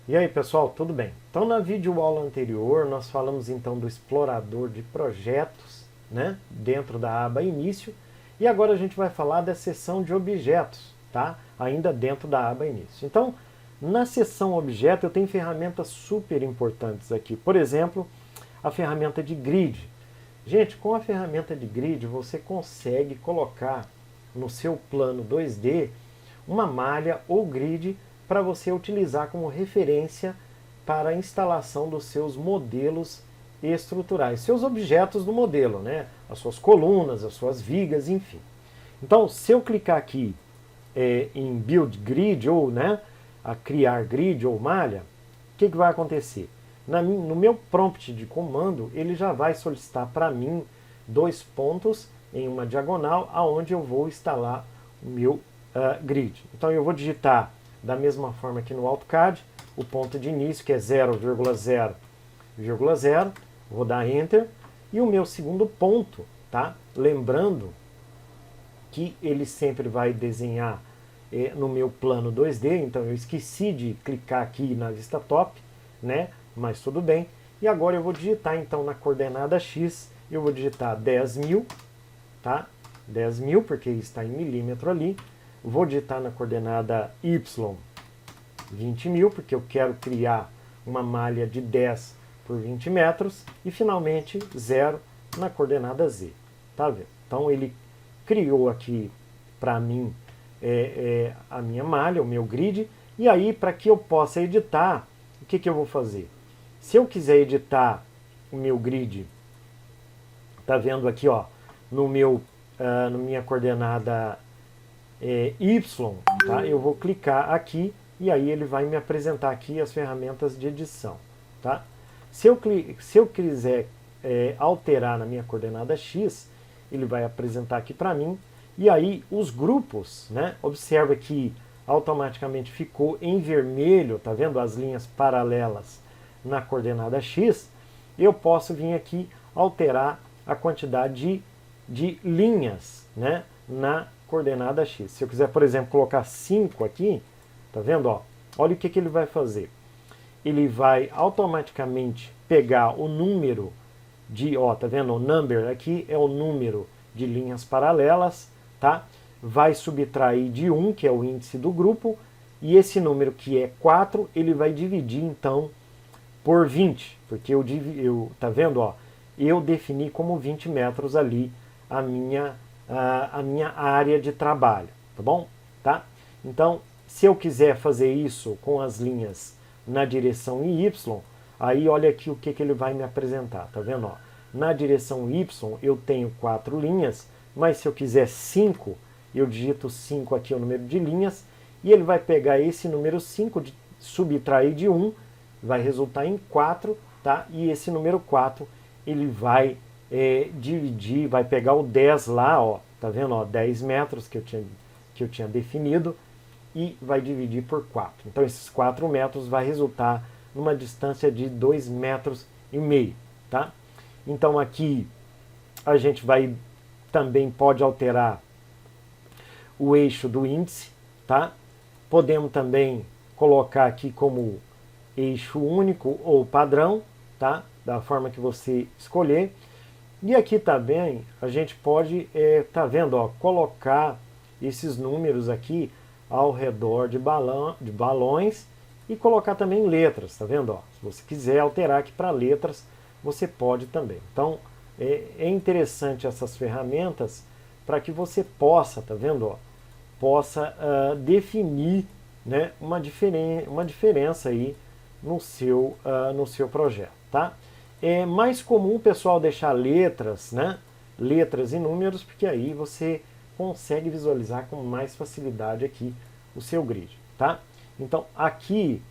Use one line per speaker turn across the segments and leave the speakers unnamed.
E aí pessoal, tudo bem? Então na videoaula anterior nós falamos então do explorador de projetos, né, dentro da aba início, e agora a gente vai falar da seção de objetos, tá? Ainda dentro da aba início. Então, na seção objeto eu tenho ferramentas super importantes aqui. Por exemplo, a ferramenta de grid. Gente, com a ferramenta de grid você consegue colocar no seu plano 2D uma malha ou grid para você utilizar como referência para a instalação dos seus modelos estruturais, seus objetos do modelo, né? As suas colunas, as suas vigas, enfim. Então, se eu clicar aqui em Build Grid ou, né, a criar grid ou malha, o que vai acontecer? No meu prompt de comando, ele já vai solicitar para mim 2 pontos em uma diagonal, aonde eu vou instalar o meu grid. Então eu vou digitar da mesma forma que no AutoCAD, o ponto de início, que é 0,0,0, vou dar Enter, e o meu segundo ponto, tá? Lembrando que ele sempre vai desenhar no meu plano 2D, então eu esqueci de clicar aqui na vista top, né? Mas tudo bem. E agora eu vou digitar então na coordenada X, eu vou digitar 10.000, tá? 10.000, porque está em milímetro ali. Vou digitar na coordenada Y 20.000, porque eu quero criar uma malha de 10 por 20 metros. E finalmente 0 na coordenada Z. Tá vendo? Então ele criou aqui para mim a minha malha, o meu grid. E aí, para que eu possa editar, o que eu vou fazer? Se eu quiser editar o meu grid, tá vendo aqui, ó, no minha coordenada Y, tá? Eu vou clicar aqui e aí ele vai me apresentar aqui as ferramentas de edição, tá? Se eu quiser alterar na minha coordenada X, ele vai apresentar aqui para mim, e aí os grupos, né? Observa que automaticamente ficou em vermelho, tá vendo as linhas paralelas na coordenada X. Eu posso vir aqui alterar a quantidade de linhas, né, na coordenada X. Se eu quiser, por exemplo, colocar 5 aqui, tá vendo? Ó, olha o que ele vai fazer. Ele vai automaticamente pegar o número de, ó, tá vendo? O number aqui é o número de linhas paralelas, tá? Vai subtrair de 1, que é o índice do grupo, e esse número que é 4, ele vai dividir então por 20, porque tá vendo, ó, eu defini como 20 metros ali a minha área de trabalho, tá bom? Tá? Então, se eu quiser fazer isso com as linhas na direção Y, aí olha aqui o que ele vai me apresentar, tá vendo? Ó? Na direção Y eu tenho 4 linhas, mas se eu quiser 5, eu digito 5 aqui, o número de linhas, e ele vai pegar esse número 5, subtrair de 1, vai resultar em 4, tá? E esse número 4, ele vai dividir, vai pegar o 10 lá, ó, tá vendo? Ó, 10 metros que eu tinha definido, e vai dividir por 4. Então esses 4 metros vai resultar numa distância de 2,5 metros, tá? Então aqui a gente também pode alterar o eixo do índice, tá? Podemos também colocar aqui como eixo único ou padrão, tá? Da forma que você escolher. E aqui também a gente pode, tá vendo, ó, colocar esses números aqui ao redor de balões e colocar também letras, tá vendo? Ó, se você quiser alterar aqui para letras, você pode também. Então, é interessante essas ferramentas para que você possa, tá vendo? Ó, possa definir, né, uma diferença aí no seu projeto, tá? É mais comum o pessoal deixar letras, né? Letras e números, porque aí você consegue visualizar com mais facilidade aqui o seu grid, tá? Então aqui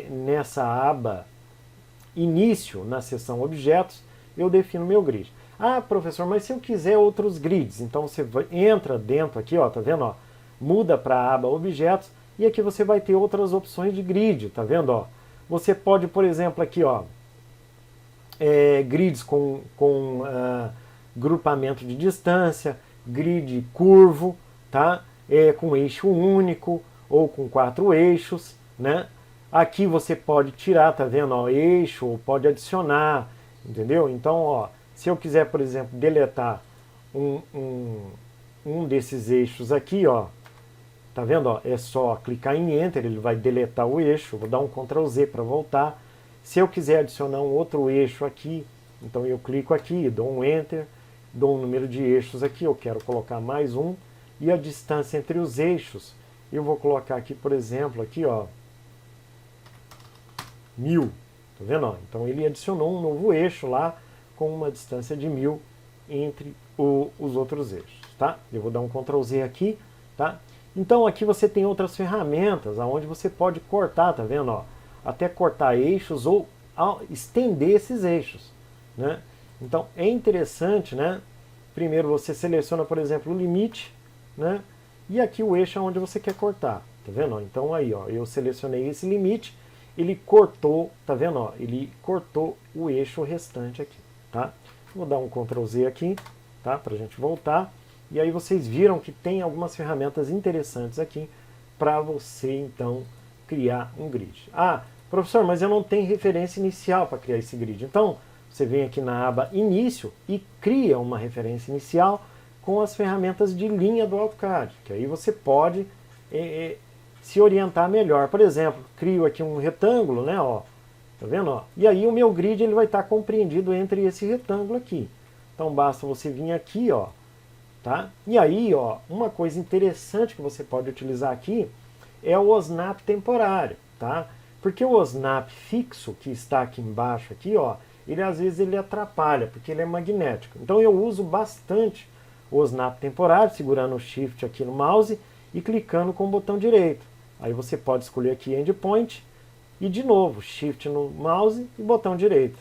nessa aba início, na seção objetos, eu defino meu grid. Ah, professor, mas se eu quiser outros grids, então você entra dentro aqui, ó, tá vendo, ó? Muda para a aba objetos e aqui você vai ter outras opções de grid, tá vendo, ó? Você pode, por exemplo, aqui, ó, grids com grupamento de distância, grid curvo, tá? Com eixo único ou com 4 eixos, né? Aqui você pode tirar, tá vendo, ó, eixo, ou pode adicionar, entendeu? Então, ó, se eu quiser, por exemplo, deletar um desses eixos aqui, ó, tá vendo, ó, é só clicar em Enter, ele vai deletar o eixo, vou dar um Ctrl Z para voltar. Se eu quiser adicionar um outro eixo aqui, então eu clico aqui, dou um Enter, dou um número de eixos aqui, eu quero colocar mais um, e a distância entre os eixos, eu vou colocar aqui, por exemplo, aqui, ó, 1000, tá vendo? Ó? Então ele adicionou um novo eixo lá com uma distância de 1000 entre os outros eixos, tá? Eu vou dar um Ctrl Z aqui, tá? Então aqui você tem outras ferramentas onde você pode cortar, tá vendo? Ó? Até cortar eixos ou estender esses eixos, né? Então é interessante, né? Primeiro você seleciona, por exemplo, o limite, né? E aqui o eixo é onde você quer cortar, tá vendo? Então aí, ó, eu selecionei esse limite, ele cortou, tá vendo? Ó, ele cortou o eixo restante aqui, tá? Vou dar um Ctrl Z aqui, tá? Pra gente voltar. E aí vocês viram que tem algumas ferramentas interessantes aqui para você, então, criar um grid. Ah, professor, mas eu não tenho referência inicial para criar esse grid. Então, você vem aqui na aba Início e cria uma referência inicial com as ferramentas de linha do AutoCAD, que aí você pode se orientar melhor. Por exemplo, crio aqui um retângulo, né? Ó, tá vendo? Ó? E aí o meu grid ele vai estar compreendido entre esse retângulo aqui. Então basta você vir aqui, ó, tá? E aí, ó, uma coisa interessante que você pode utilizar aqui é o OSNAP temporário, tá? Porque o OSNAP fixo que está aqui embaixo aqui, ó, ele às vezes ele atrapalha, porque ele é magnético. Então eu uso bastante o OSNAP temporário, segurando o Shift aqui no mouse e clicando com o botão direito. Aí você pode escolher aqui Endpoint e de novo Shift no mouse e botão direito.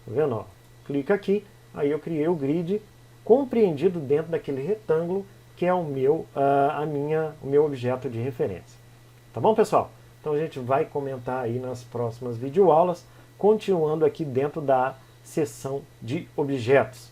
Tá vendo? Ó? Clica aqui, aí eu criei o grid compreendido dentro daquele retângulo que é o meu objeto de referência. Tá bom, pessoal? Então a gente vai comentar aí nas próximas videoaulas, continuando aqui dentro da seção de objetos.